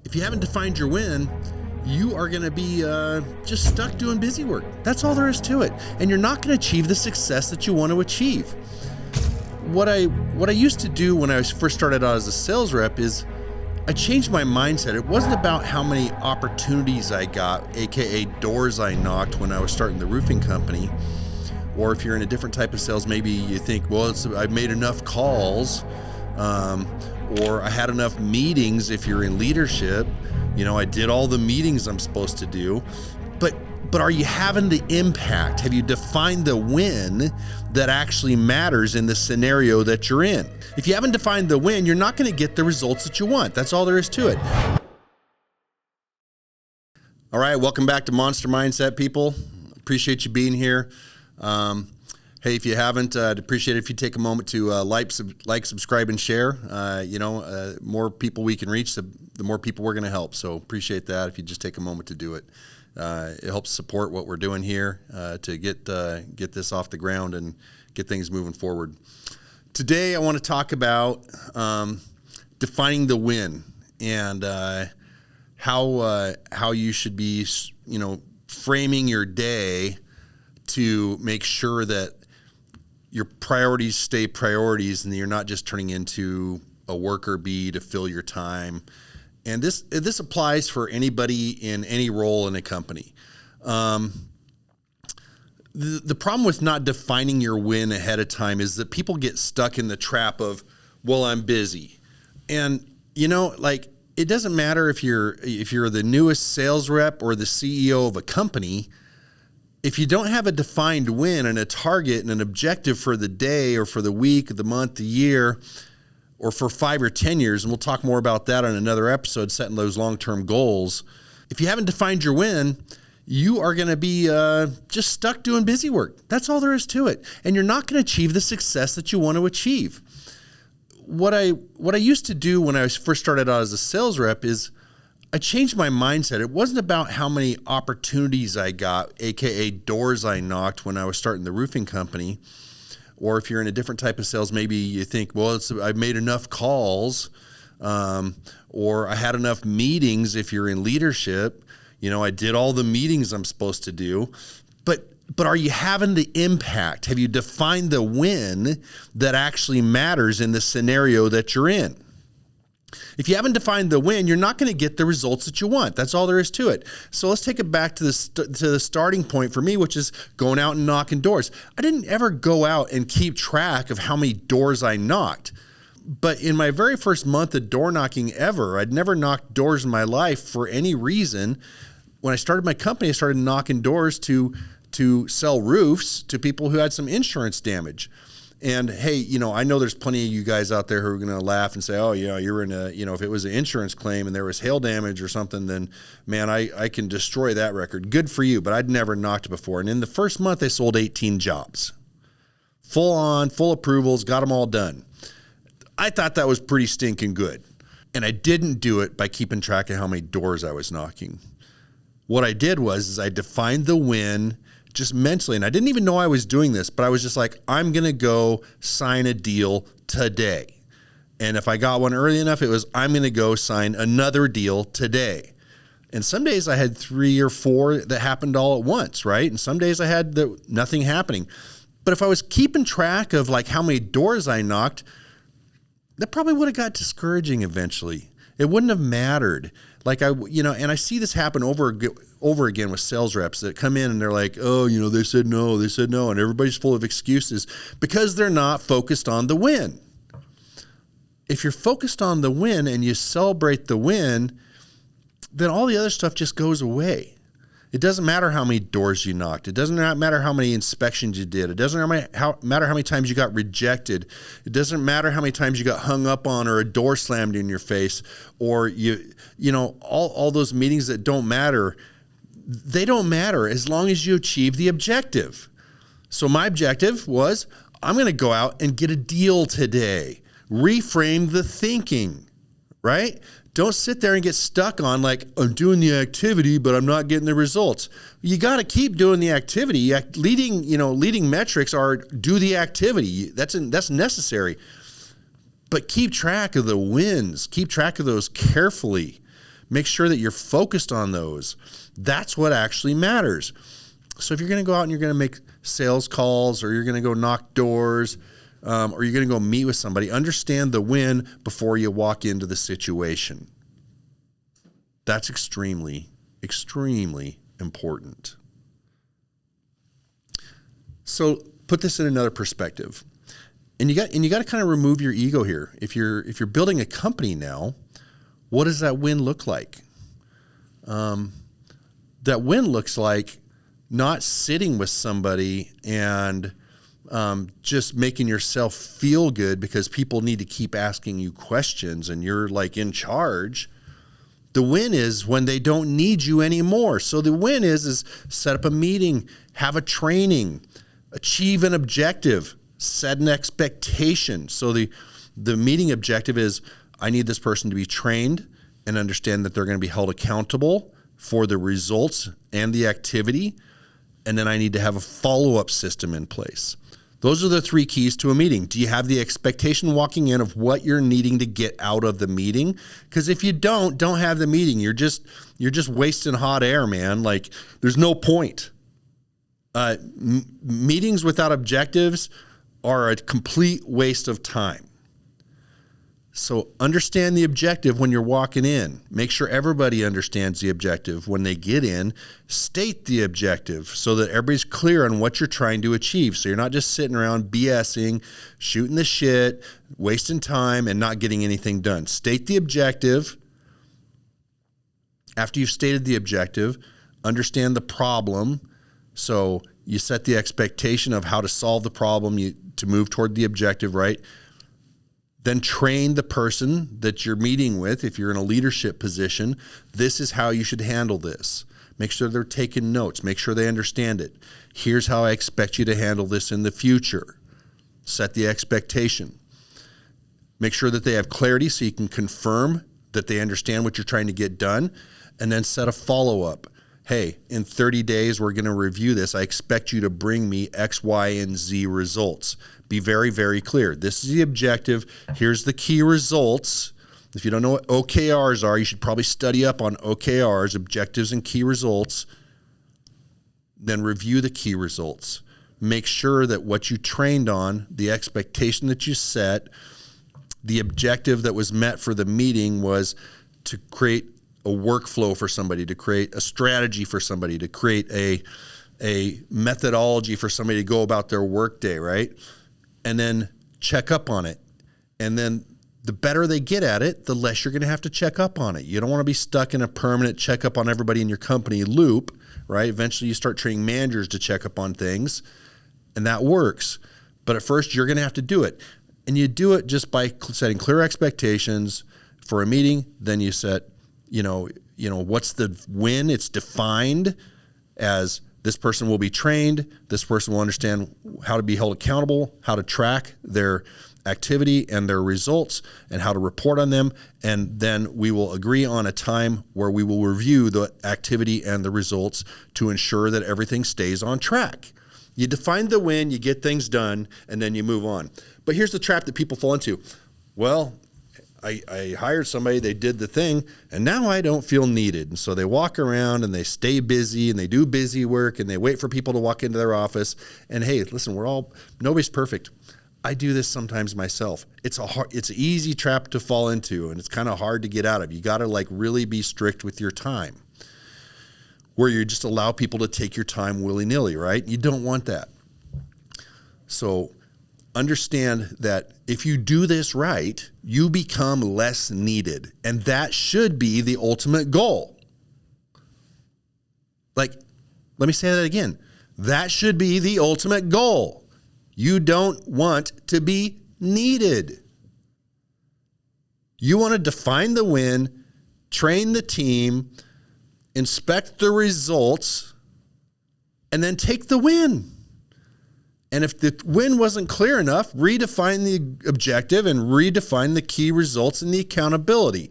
If you haven't defined your win, you are going to be just stuck doing busy work. That's all there is to it. And you're not going to achieve the success that you want to achieve. What I used to do when I first started out as a sales rep is I changed my mindset. It wasn't about how many opportunities I got, AKA doors I knocked when I was starting the roofing company. Or if you're in a different type of sales, maybe you think, well, I've made enough calls, or I had enough meetings. If you're in leadership, I did all the meetings I'm supposed to do. But are you having the impact? Have you defined the win that actually matters in the scenario that you're in? If you haven't defined the win, you're not going to get the results that you want. That's all there is to it. All right, welcome back to Monster Mindset, people. Appreciate you being here. Hey, if you haven't, I'd appreciate it if you take a moment to like, subscribe, and share. More people we can reach, the more people we're going to help. So appreciate that if you just take a moment to do it. It helps support what we're doing here to get this off the ground and get things moving forward. Today, I want to talk about defining the win and how you should be, framing your day to make sure that your priorities stay priorities and you're not just turning into a worker bee to fill your time. And this applies for anybody in any role in a company. The problem with not defining your win ahead of time is that people get stuck in the trap of, well, I'm busy. And, it doesn't matter if you're the newest sales rep or the CEO of a company. If you don't have a defined win and a target and an objective for the day or for the week, the month, the year, or for 5 or 10 years, and we'll talk more about that on another episode, setting those long-term goals. If you haven't defined your win, you are going to be just stuck doing busy work. That's all there is to it. And you're not going to achieve the success that you want to achieve. What I used to do when I first started out as a sales rep is I changed my mindset. It wasn't about how many opportunities I got, AKA doors I knocked when I was starting the roofing company. Or if you're in a different type of sales, maybe you think, well, I've made enough calls, or I had enough meetings. If you're in leadership, I did all the meetings I'm supposed to do. But are you having the impact? Have you defined the win that actually matters in the scenario that you're in? If you haven't defined the win, you're not going to get the results that you want. That's all there is to it. So let's take it back to the starting point for me, which is going out and knocking doors. I didn't ever go out and keep track of how many doors I knocked. But in my very first month of door knocking ever, I'd never knocked doors in my life for any reason. When I started my company, I started knocking doors to sell roofs to people who had some insurance damage. And hey, I know there's plenty of you guys out there who are going to laugh and say, oh, you're in a, if it was an insurance claim and there was hail damage or something, then man, I can destroy that record. Good for you. But I'd never knocked before. And in the first month, I sold 18 jobs, full approvals, got them all done. I thought that was pretty stinking good. And I didn't do it by keeping track of how many doors I was knocking. What I did was I defined the win just mentally. And I didn't even know I was doing this, but I was just like, I'm going to go sign a deal today. And if I got one early enough, it was, I'm going to go sign another deal today. And some days I had 3 or 4 that happened all at once, right? And some days I had nothing happening. But if I was keeping track of like how many doors I knocked, that probably would have got discouraging eventually. It wouldn't have mattered. Like and I see this happen over again with sales reps that come in and they're like, oh, they said no. And everybody's full of excuses because they're not focused on the win. If you're focused on the win and you celebrate the win, then all the other stuff just goes away. It doesn't matter how many doors you knocked. It doesn't matter how many inspections you did. It doesn't matter how many times you got rejected. It doesn't matter how many times you got hung up on or a door slammed in your face or all those meetings that don't matter. They don't matter as long as you achieve the objective. So my objective was I'm going to go out and get a deal today. Reframe the thinking, right? Don't sit there and get stuck on like, I'm doing the activity, but I'm not getting the results. You got to keep doing the activity. Leading metrics are do the activity. That's necessary. But keep track of the wins. Keep track of those carefully Make sure that you're focused on those. That's what actually matters. So if you're going to go out and you're going to make sales calls, or you're going to go knock doors, or you're going to go meet with somebody, understand the win before you walk into the situation. That's extremely, extremely important. So put this in another perspective. And you got to kind of remove your ego here. If you're building a company now, what does that win look like? That win looks like not sitting with somebody and just making yourself feel good because people need to keep asking you questions and you're like in charge. The win is when they don't need you anymore. So the win is set up a meeting, have a training, achieve an objective, set an expectation. So the meeting objective is, I need this person to be trained and understand that they're going to be held accountable for the results and the activity. And then I need to have a follow-up system in place. Those are the 3 keys to a meeting. Do you have the expectation walking in of what you're needing to get out of the meeting? Because if you don't have the meeting, you're just wasting hot air, man. Like, there's no point. Meetings without objectives are a complete waste of time. So understand the objective when you're walking in. Make sure everybody understands the objective. When they get in, state the objective so that everybody's clear on what you're trying to achieve. So you're not just sitting around BSing, shooting the shit, wasting time, and not getting anything done. State the objective. After you've stated the objective, understand the problem. So you set the expectation of how to solve the problem to move toward the objective, right? Then train the person that you're meeting with. If you're in a leadership position, this is how you should handle this. Make sure they're taking notes. Make sure they understand it. Here's how I expect you to handle this in the future. Set the expectation. Make sure that they have clarity so you can confirm that they understand what you're trying to get done, and then set a follow-up. Hey, in 30 days, we're going to review this. I expect you to bring me X, Y, and Z results. Be very, very clear. This is the objective. Here's the key results. If you don't know what OKRs are, you should probably study up on OKRs, objectives and key results. Then review the key results. Make sure that what you trained on, the expectation that you set, the objective that was met for the meeting was to create a workflow for somebody, to create a strategy for somebody, to create a methodology for somebody to go about their workday, right? And then check up on it. And then the better they get at it, the less you're going to have to check up on it. You don't want to be stuck in a permanent checkup on everybody in your company loop, right? Eventually you start training managers to check up on things, and that works. But at first you're going to have to do it. And you do it just by setting clear expectations for a meeting. Then you set, what's the win? It's defined as this person will be trained. This person will understand how to be held accountable, how to track their activity and their results, and how to report on them. And then we will agree on a time where we will review the activity and the results to ensure that everything stays on track. You define the win, you get things done, and then you move on. But here's the trap that people fall into. Well, I hired somebody, they did the thing, and now I don't feel needed. And so they walk around and they stay busy and they do busy work and they wait for people to walk into their office. And hey, listen, nobody's perfect. I do this sometimes myself. It's an easy trap to fall into, and it's kind of hard to get out of. You got to really be strict with your time, where you just allow people to take your time willy-nilly, right? You don't want that. So understand that if you do this right, you become less needed. And that should be the ultimate goal. Let me say that again. That should be the ultimate goal. You don't want to be needed. You want to define the win, train the team, inspect the results, and then take the win. And if the win wasn't clear enough, redefine the objective and redefine the key results and the accountability.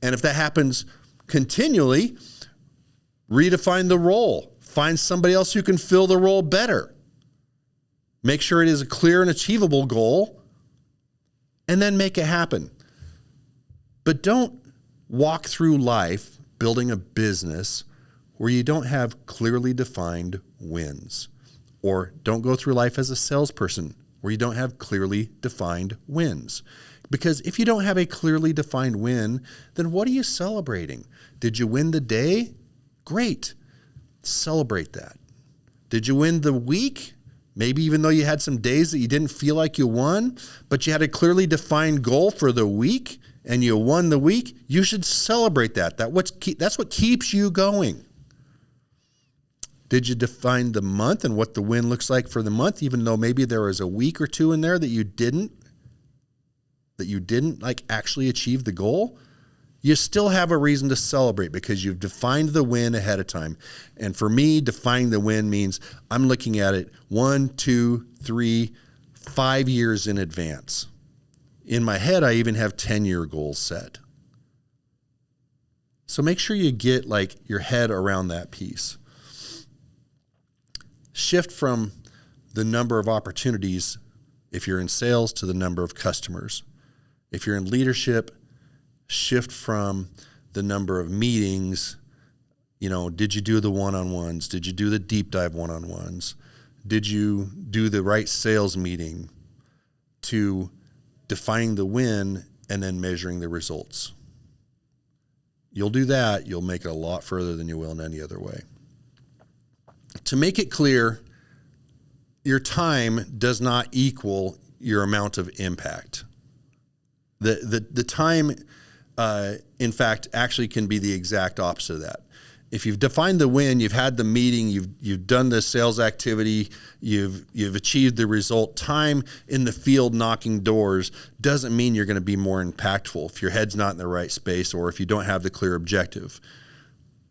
And if that happens continually, redefine the role. Find somebody else who can fill the role better. Make sure it is a clear and achievable goal, and then make it happen. But don't walk through life building a business where you don't have clearly defined wins, or don't go through life as a salesperson where you don't have clearly defined wins. Because if you don't have a clearly defined win, then what are you celebrating? Did you win the day? Great. Celebrate that. Did you win the week? Maybe even though you had some days that you didn't feel like you won, but you had a clearly defined goal for the week and you won the week, you should celebrate that. That's what keeps you going. Did you define the month and what the win looks like for the month, even though maybe there was a week or two in there that you didn't like actually achieve the goal? You still have a reason to celebrate because you've defined the win ahead of time. And for me, defining the win means I'm looking at it 1, 2, 3, 5 years in advance. In my head, I even have 10-year goals set. So make sure you get like your head around that piece. Shift from the number of opportunities if you're in sales to the number of customers. If you're in leadership, shift from the number of meetings. Did you do the one-on-ones? Did you do the deep dive one-on-ones? Did you do the right sales meeting? To defining the win and then measuring the results. You'll do that, you'll make it a lot further than you will in any other way. To make it clear, your time does not equal your amount of impact. The time, in fact, actually can be the exact opposite of that. If you've defined the win, you've had the meeting, you've done the sales activity, you've achieved the result. Time in the field knocking doors doesn't mean you're going to be more impactful if your head's not in the right space or if you don't have the clear objective.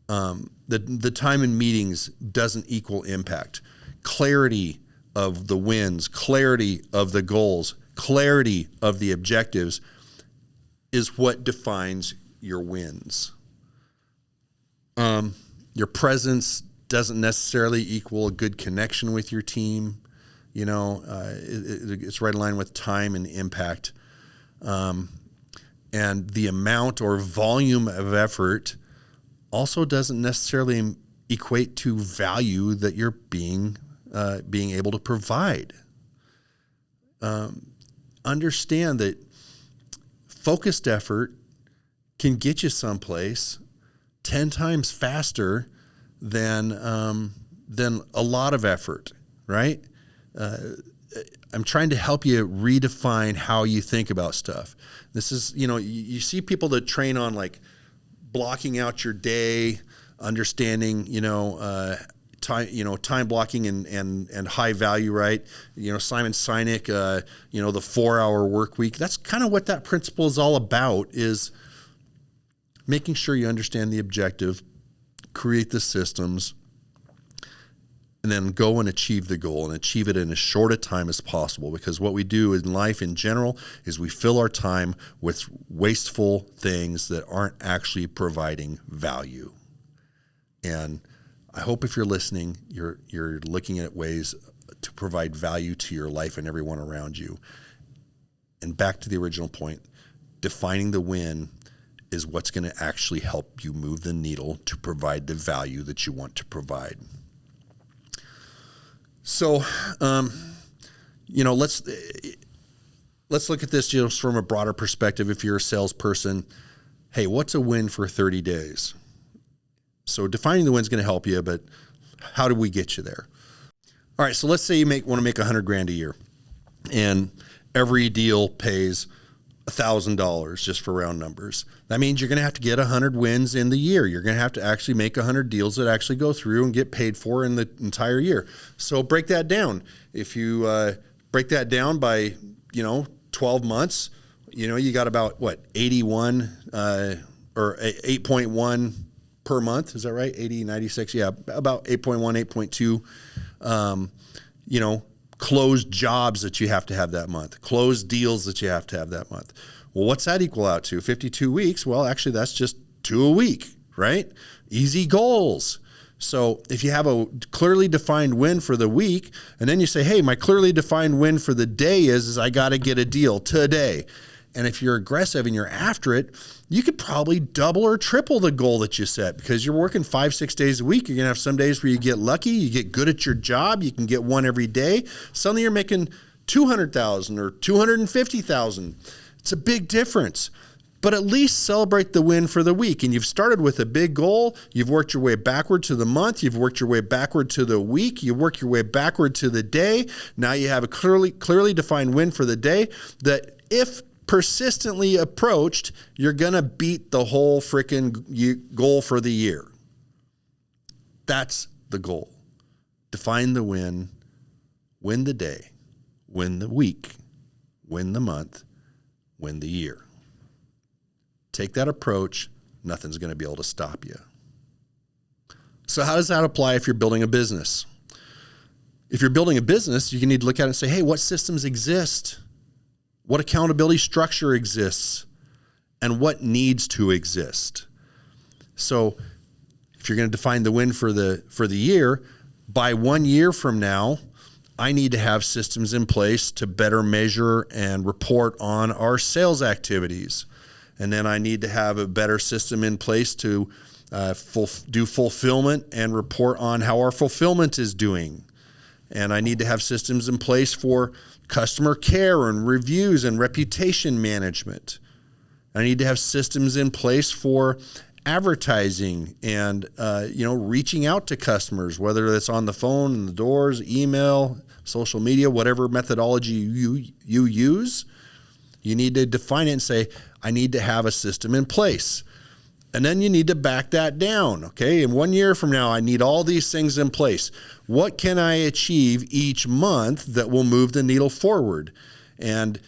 The time in meetings doesn't equal impact. Clarity of the wins, clarity of the goals, clarity of the objectives is what defines your wins. Your presence doesn't necessarily equal a good connection with your team. It's right in line with time and impact. And the amount or volume of effort also doesn't necessarily equate to value that you're being able to provide. Understand that focused effort can get you someplace 10 times faster than a lot of effort, right? I'm trying to help you redefine how you think about stuff. This is, you see people that train on like blocking out your day, understanding, time blocking and high value, right? Simon Sinek, the 4-hour work week. That's kind of what that principle is all about, is making sure you understand the objective, create the systems, and then go and achieve the goal and achieve it in as short a time as possible. Because what we do in life in general is we fill our time with wasteful things that aren't actually providing value. And I hope if you're listening, you're looking at ways to provide value to your life and everyone around you. And back to the original point, defining the win is what's going to actually help you move the needle to provide the value that you want to provide. So, let's look at this just from a broader perspective. If you're a salesperson, hey, what's a win for 30 days? So defining the win is going to help you, but how do we get you there? All right, so let's say you want to make $100,000 a year, and every deal pays $1,000 just for round numbers. That means you're going to have to get 100 wins in the year. You're going to have to actually make 100 deals that actually go through and get paid for in the entire year. So break that down. If you break that down by 12 months, you got about 81 or 8.1 per month. Is that right? 80, 96. Yeah, about 8.1, 8.2. Closed jobs that you have to have that month, closed deals that you have to have that month. Well, what's that equal out to? 52 weeks? Well, actually, that's just 2 a week, right? Easy goals. So if you have a clearly defined win for the week, and then you say, hey, my clearly defined win for the day is I got to get a deal today. And if you're aggressive and you're after it, you could probably double or triple the goal that you set, because you're working 5-6 days a week. You're going to have some days where you get lucky, you get good at your job, you can get one every day. Suddenly you're making $200,000 or $250,000. It's a big difference. But at least celebrate the win for the week. And you've started with a big goal. You've worked your way backward to the month. You've worked your way backward to the week. You work your way backward to the day. Now you have a clearly defined win for the day that, if persistently approached, you're going to beat the whole freaking goal for the year. That's the goal. Define the win the day, win the week, win the month, win the year. Take that approach, nothing's going to be able to stop you. So how does that apply if you're building a business? If you're building a business, you need to look at it and say, hey, what systems exist? What accountability structure exists? And what needs to exist? So if you're going to define the win for the year, by 1 year from now, I need to have systems in place to better measure and report on our sales activities. And then I need to have a better system in place to do fulfillment and report on how our fulfillment is doing. And I need to have systems in place for customer care and reviews and reputation management. I need to have systems in place for advertising and reaching out to customers, whether it's on the phone, in the doors, email, social media, whatever methodology you use. You need to define it and say, I need to have a system in place. And then you need to back that down. Okay. And 1 year from now, I need all these things in place. What can I achieve each month that will move the needle forward? And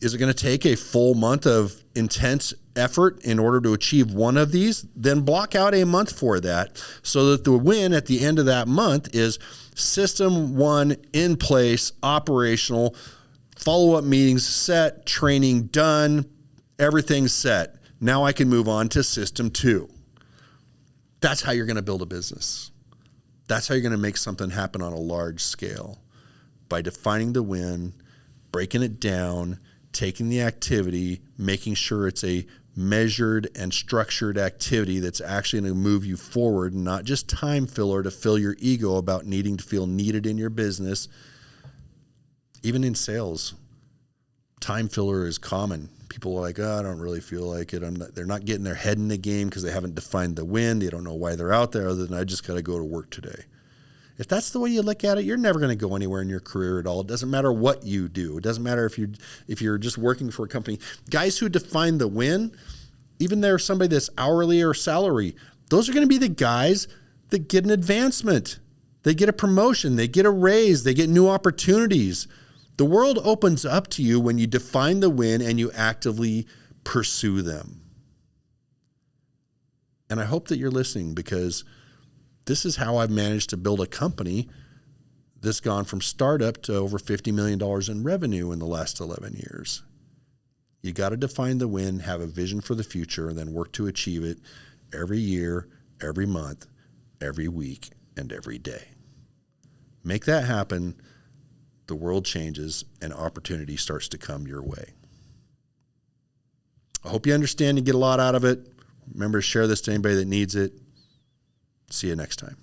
is it going to take a full month of intense effort in order to achieve one of these? Then block out a month for that, so that the win at the end of that month is system 1 in place, operational, follow-up meetings set, training done, everything's set. Now I can move on to system 2. That's how you're going to build a business. That's how you're going to make something happen on a large scale, by defining the win, breaking it down, taking the activity, making sure it's a measured and structured activity that's actually going to move you forward, not just time filler to fill your ego about needing to feel needed in your business. Even in sales, time filler is common. People are like, oh, I don't really feel like it. They're not getting their head in the game because they haven't defined the win. They don't know why they're out there, other than I just got to go to work today. If that's the way you look at it, you're never going to go anywhere in your career at all. It doesn't matter what you do. It doesn't matter if you're just working for a company. Guys who define the win, even they're somebody that's hourly or salary, those are going to be the guys that get an advancement. They get a promotion. They get a raise. They get new opportunities. The world opens up to you when you define the win and you actively pursue them. And I hope that you're listening, because this is how I've managed to build a company that's gone from startup to over $50 million in revenue in the last 11 years. You got to define the win, have a vision for the future, and then work to achieve it every year, every month, every week, and every day. Make that happen. The world changes and opportunity starts to come your way. I hope you understand and get a lot out of it. Remember to share this to anybody that needs it. See you next time.